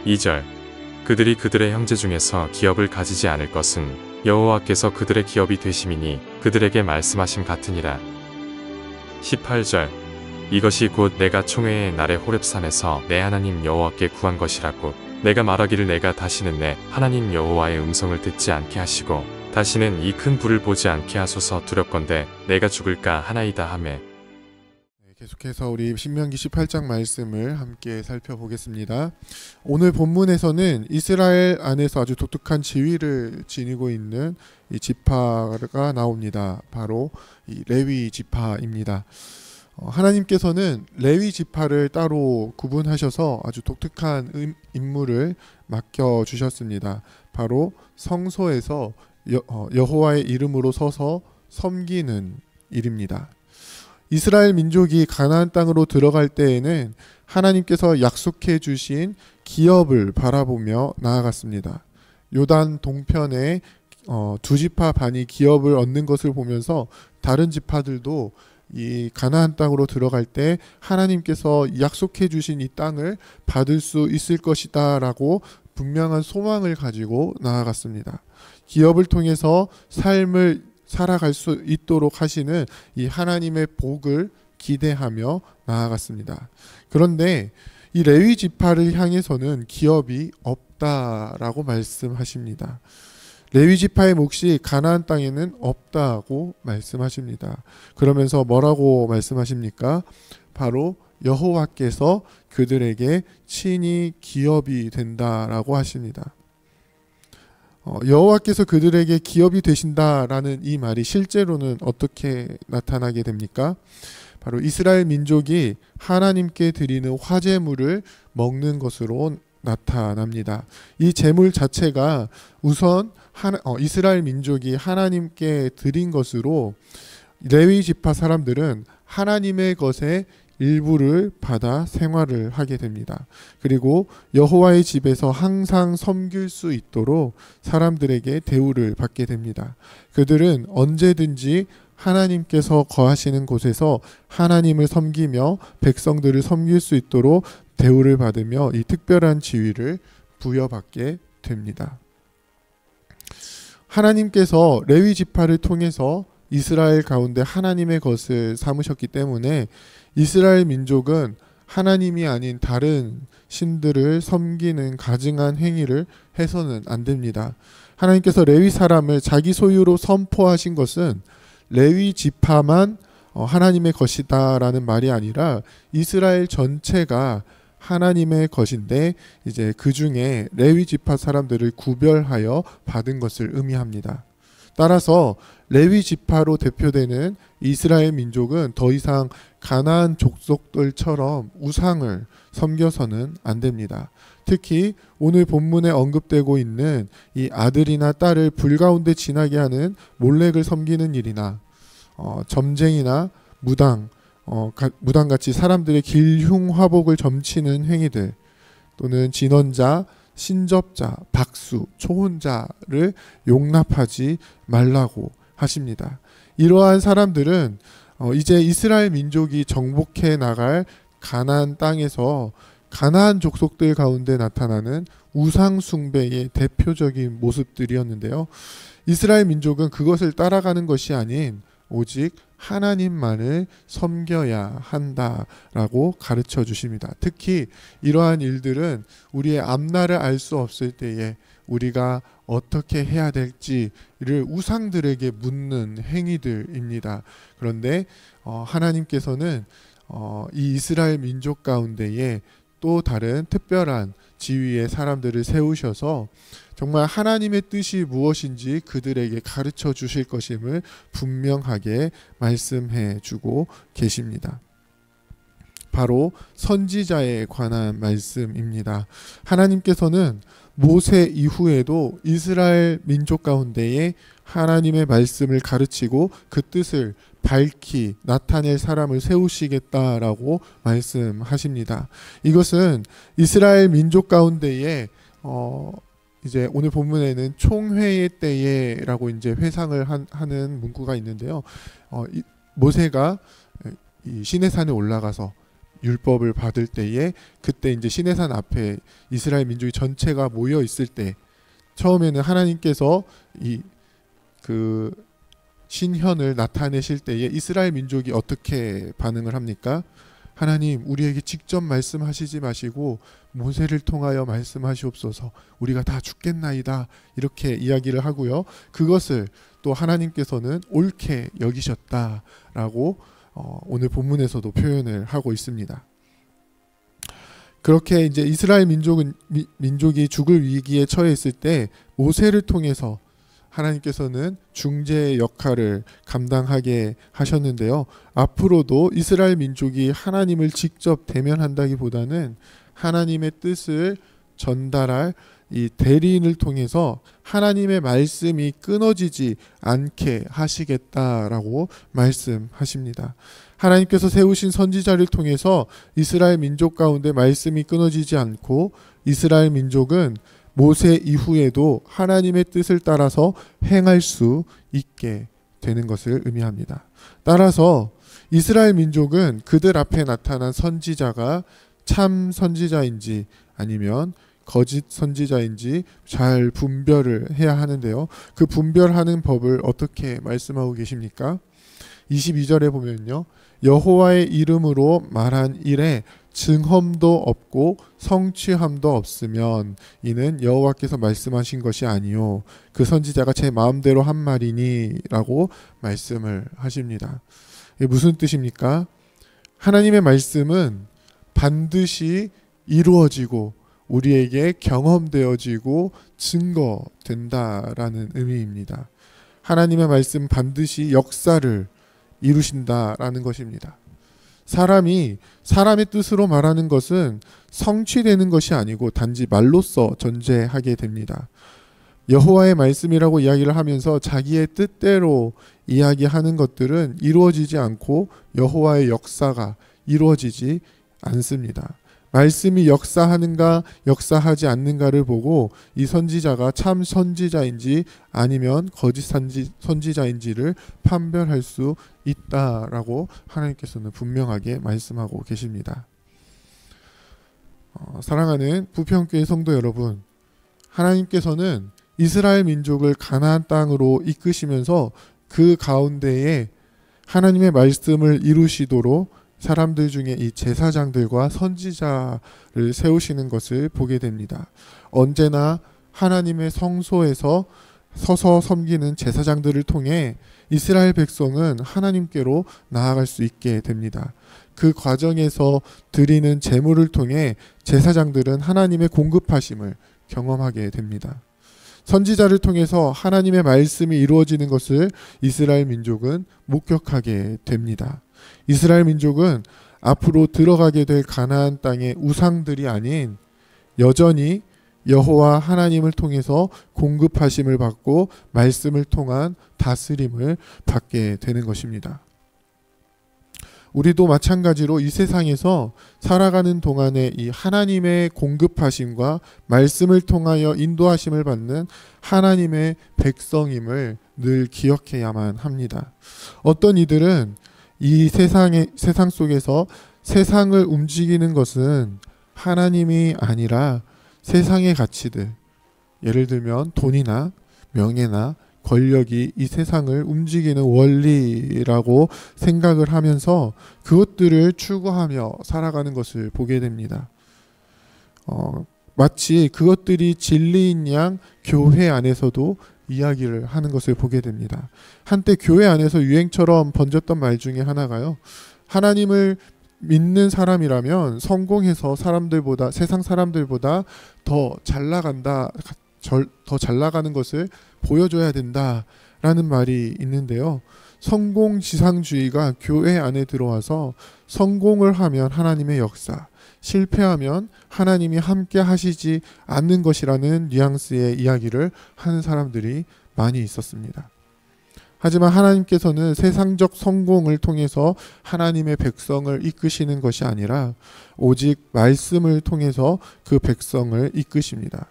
2절 그들이 그들의 형제 중에서 기업을 가지지 않을 것은 여호와께서 그들의 기업이 되심이니 그들에게 말씀하심 같으니라. 18절 이것이 곧 내가 총회의 날에 호렙산에서 내 하나님 여호와께 구한 것이라고 내가 말하기를 내가 다시는 내 하나님 여호와의 음성을 듣지 않게 하시고 다시는 이 큰 불을 보지 않게 하소서 두렵건대 내가 죽을까 하나이다 하매. 계속해서 우리 신명기 18장 말씀을 함께 살펴보겠습니다. 오늘 본문에서는 이스라엘 안에서 아주 독특한 지위를 지니고 있는 이 지파가 나옵니다. 바로 이 레위 지파입니다. 하나님께서는 레위 지파를 따로 구분하셔서 아주 독특한 임무를 맡겨주셨습니다. 바로 성소에서 여호와의 이름으로 서서 섬기는 일입니다. 이스라엘 민족이 가나안 땅으로 들어갈 때에는 하나님께서 약속해 주신 기업을 바라보며 나아갔습니다. 요단 동편에 두 지파 반이 기업을 얻는 것을 보면서 다른 지파들도 이 가나안 땅으로 들어갈 때 하나님께서 약속해 주신 이 땅을 받을 수 있을 것이다 라고 분명한 소망을 가지고 나아갔습니다. 기업을 통해서 삶을 살아갈 수 있도록 하시는 이 하나님의 복을 기대하며 나아갔습니다. 그런데 이 레위 지파를 향해서는 기업이 없다라고 말씀하십니다. 레위 지파의 몫이 가나안 땅에는 없다고 말씀하십니다. 그러면서 뭐라고 말씀하십니까? 바로 여호와께서 그들에게 친히 기업이 된다라고 하십니다. 여호와께서 그들에게 기업이 되신다라는 이 말이 실제로는 어떻게 나타나게 됩니까? 바로 이스라엘 민족이 하나님께 드리는 화제물을 먹는 것으로 나타납니다. 이 제물 자체가 우선 이스라엘 민족이 하나님께 드린 것으로 레위 지파 사람들은 하나님의 것에 일부를 받아 생활을 하게 됩니다. 그리고 여호와의 집에서 항상 섬길 수 있도록 사람들에게 대우를 받게 됩니다. 그들은 언제든지 하나님께서 거하시는 곳에서 하나님을 섬기며 백성들을 섬길 수 있도록 대우를 받으며 이 특별한 지위를 부여받게 됩니다. 하나님께서 레위 지파를 통해서 이스라엘 가운데 하나님의 것을 삼으셨기 때문에 이스라엘 민족은 하나님이 아닌 다른 신들을 섬기는 가증한 행위를 해서는 안 됩니다. 하나님께서 레위 사람을 자기 소유로 선포하신 것은 레위 지파만 하나님의 것이다라는 말이 아니라 이스라엘 전체가 하나님의 것인데 이제 그 중에 레위 지파 사람들을 구별하여 받은 것을 의미합니다. 따라서 레위 지파로 대표되는 이스라엘 민족은 더 이상 가나안 족속들처럼 우상을 섬겨서는 안 됩니다. 특히 오늘 본문에 언급되고 있는 이 아들이나 딸을 불 가운데 지나게 하는 몰렉을 섬기는 일이나 점쟁이나 무당같이 사람들의 길흉화복을 점치는 행위들 또는 진언자, 신접자, 박수, 초혼자를 용납하지 말라고 하십니다. 이러한 사람들은 이제 이스라엘 민족이 정복해 나갈 가나안 땅에서 가나안 족속들 가운데 나타나는 우상 숭배의 대표적인 모습들이었는데요. 이스라엘 민족은 그것을 따라가는 것이 아닌 오직 하나님만을 섬겨야 한다라고 가르쳐 주십니다. 특히 이러한 일들은 우리의 앞날을 알 수 없을 때에 우리가 어떻게 해야 될지를 우상들에게 묻는 행위들입니다. 그런데 하나님께서는 이 이스라엘 민족 가운데에 또 다른 특별한 지위의 사람들을 세우셔서 정말 하나님의 뜻이 무엇인지 그들에게 가르쳐 주실 것임을 분명하게 말씀해 주고 계십니다. 바로 선지자에 관한 말씀입니다. 하나님께서는 모세 이후에도 이스라엘 민족 가운데에 하나님의 말씀을 가르치고 그 뜻을 밝히 나타낼 사람을 세우시겠다라고 말씀하십니다. 이것은 이스라엘 민족 가운데에 이제 오늘 본문에는 총회의 때에라고 이제 회상을 하는 문구가 있는데요. 모세가 이 시내산에 올라가서 율법을 받을 때에 그때 이제 시내산 앞에 이스라엘 민족이 전체가 모여 있을 때 처음에는 하나님께서 이 그 신현을 나타내실 때에 이스라엘 민족이 어떻게 반응을 합니까? 하나님, 우리에게 직접 말씀하시지 마시고 모세를 통하여 말씀하시옵소서. 우리가 다 죽겠나이다. 이렇게 이야기를 하고요. 그것을 또 하나님께서는 옳게 여기셨다라고 오늘 본문에서도 표현을 하고 있습니다. 그렇게 이제 이스라엘 민족이 죽을 위기에 처해 있을 때 모세를 통해서 하나님께서는 중재의 역할을 감당하게 하셨는데요. 앞으로도 이스라엘 민족이 하나님을 직접 대면한다기보다는 하나님의 뜻을 전달할 이 대리인을 통해서 하나님의 말씀이 끊어지지 않게 하시겠다라고 말씀하십니다. 하나님께서 세우신 선지자를 통해서 이스라엘 민족 가운데 말씀이 끊어지지 않고 이스라엘 민족은 모세 이후에도 하나님의 뜻을 따라서 행할 수 있게 되는 것을 의미합니다. 따라서 이스라엘 민족은 그들 앞에 나타난 선지자가 참 선지자인지 아니면 거짓 선지자인지 잘 분별을 해야 하는데요. 그 분별하는 법을 어떻게 말씀하고 계십니까? 22절에 보면요. 여호와의 이름으로 말한 일에 증험도 없고 성취함도 없으면 이는 여호와께서 말씀하신 것이 아니요 그 선지자가 제 마음대로 한 말이니 라고 말씀을 하십니다. 이게 무슨 뜻입니까? 하나님의 말씀은 반드시 이루어지고 우리에게 경험되어지고 증거된다라는 의미입니다. 하나님의 말씀 반드시 역사를 이루신다라는 것입니다. 사람의 뜻으로 말하는 것은 성취되는 것이 아니고 단지 말로써 존재하게 됩니다. 여호와의 말씀이라고 이야기를 하면서 자기의 뜻대로 이야기하는 것들은 이루어지지 않고 여호와의 역사가 이루어지지 않습니다. 말씀이 역사하는가 역사하지 않는가를 보고 이 선지자가 참 선지자인지 아니면 거짓 선지자인지를 판별할 수 있다라고 하나님께서는 분명하게 말씀하고 계십니다. 사랑하는 부평교회 성도 여러분, 하나님께서는 이스라엘 민족을 가나안 땅으로 이끄시면서 그 가운데에 하나님의 말씀을 이루시도록 사람들 중에 이 제사장들과 선지자를 세우시는 것을 보게 됩니다. 언제나 하나님의 성소에서 서서 섬기는 제사장들을 통해 이스라엘 백성은 하나님께로 나아갈 수 있게 됩니다. 그 과정에서 드리는 제물을 통해 제사장들은 하나님의 공급하심을 경험하게 됩니다. 선지자를 통해서 하나님의 말씀이 이루어지는 것을 이스라엘 민족은 목격하게 됩니다. 이스라엘 민족은 앞으로 들어가게 될 가나안 땅의 우상들이 아닌 여전히 여호와 하나님을 통해서 공급하심을 받고 말씀을 통한 다스림을 받게 되는 것입니다. 우리도 마찬가지로 이 세상에서 살아가는 동안에 이 하나님의 공급하심과 말씀을 통하여 인도하심을 받는 하나님의 백성임을 늘 기억해야만 합니다. 어떤 이들은 이 세상 속에서 세상을 움직이는 것은 하나님이 아니라 세상의 가치들, 예를 들면 돈이나 명예나 권력이 이 세상을 움직이는 원리라고 생각을 하면서 그것들을 추구하며 살아가는 것을 보게 됩니다. 마치 그것들이 진리인 양 교회 안에서도 이야기를 하는 것을 보게 됩니다. 한때 교회 안에서 유행처럼 번졌던 말 중에 하나가요. 하나님을 믿는 사람이라면 성공해서 세상 사람들보다 더 잘 나가는 것을 보여줘야 된다라는 말이 있는데요. 성공지상주의가 교회 안에 들어와서 성공을 하면 하나님의 역사, 실패하면 하나님이 함께 하시지 않는 것이라는 뉘앙스의 이야기를 하는 사람들이 많이 있었습니다. 하지만 하나님께서는 세상적 성공을 통해서 하나님의 백성을 이끄시는 것이 아니라 오직 말씀을 통해서 그 백성을 이끄십니다.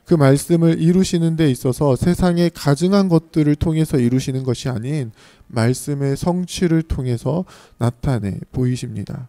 그 말씀을 이루시는 데 있어서 세상에 가증한 것들을 통해서 이루시는 것이 아닌 말씀의 성취를 통해서 나타내 보이십니다.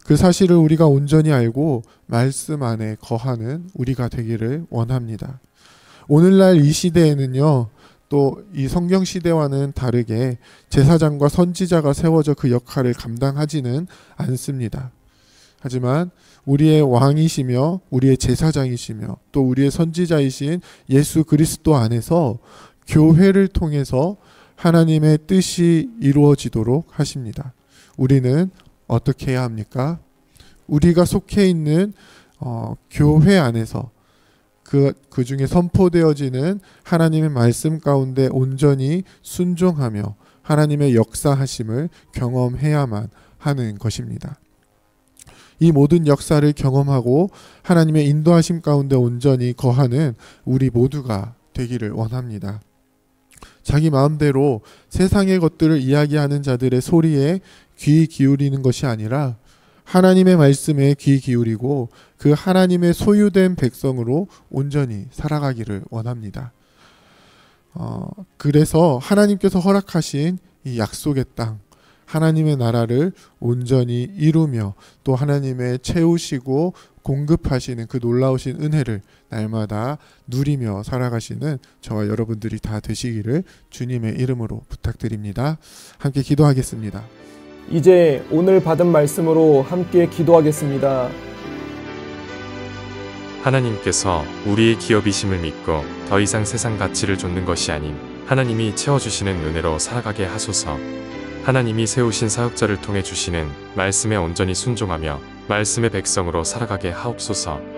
그 사실을 우리가 온전히 알고 말씀 안에 거하는 우리가 되기를 원합니다. 오늘날 이 시대에는요, 또 이 성경 시대와는 다르게 제사장과 선지자가 세워져 그 역할을 감당하지는 않습니다. 하지만 우리의 왕이시며 우리의 제사장이시며 또 우리의 선지자이신 예수 그리스도 안에서 교회를 통해서 하나님의 뜻이 이루어지도록 하십니다. 우리는 어떻게 해야 합니까? 우리가 속해 있는 교회 안에서 그 중에 선포되어지는 하나님의 말씀 가운데 온전히 순종하며 하나님의 역사하심을 경험해야만 하는 것입니다. 이 모든 역사를 경험하고 하나님의 인도하심 가운데 온전히 거하는 우리 모두가 되기를 원합니다. 자기 마음대로 세상의 것들을 이야기하는 자들의 소리에 귀 기울이는 것이 아니라 하나님의 말씀에 귀 기울이고 그 하나님의 소유된 백성으로 온전히 살아가기를 원합니다. 그래서 하나님께서 허락하신 이 약속의 땅, 하나님의 나라를 온전히 이루며 또 하나님의 채우시고 공급하시는 그 놀라우신 은혜를 날마다 누리며 살아가시는 저와 여러분들이 다 되시기를 주님의 이름으로 부탁드립니다. 함께 기도하겠습니다. 이제 오늘 받은 말씀으로 함께 기도하겠습니다. 하나님께서 우리의 기업이심을 믿고 더 이상 세상 가치를 좇는 것이 아닌 하나님이 채워주시는 은혜로 살아가게 하소서. 하나님이 세우신 사역자를 통해 주시는 말씀에 온전히 순종하며 말씀의 백성으로 살아가게 하옵소서.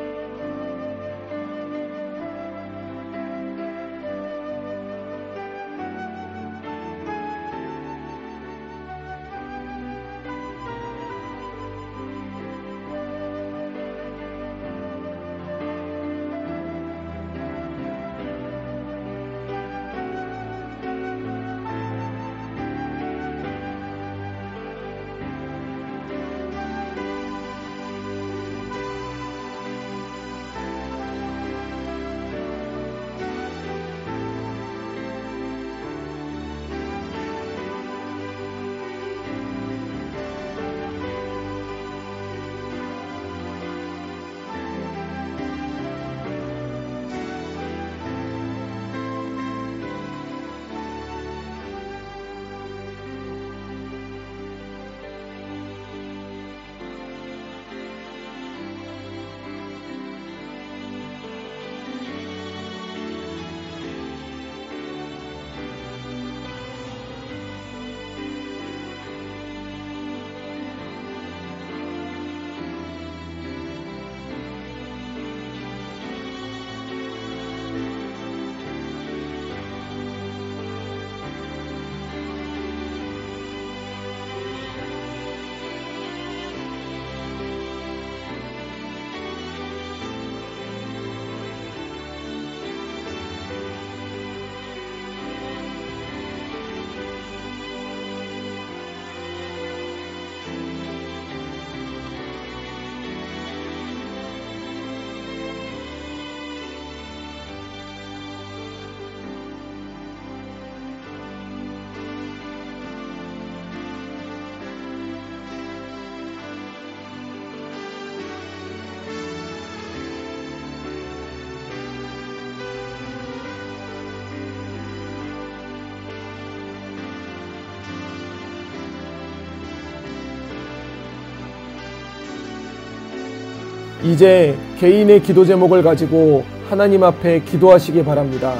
이제 개인의 기도 제목을 가지고 하나님 앞에 기도하시기 바랍니다.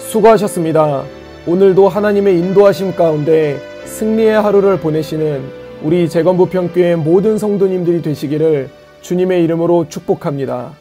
수고하셨습니다. 오늘도 하나님의 인도하심 가운데 승리의 하루를 보내시는 우리 재건부평교회 모든 성도님들이 되시기를 주님의 이름으로 축복합니다.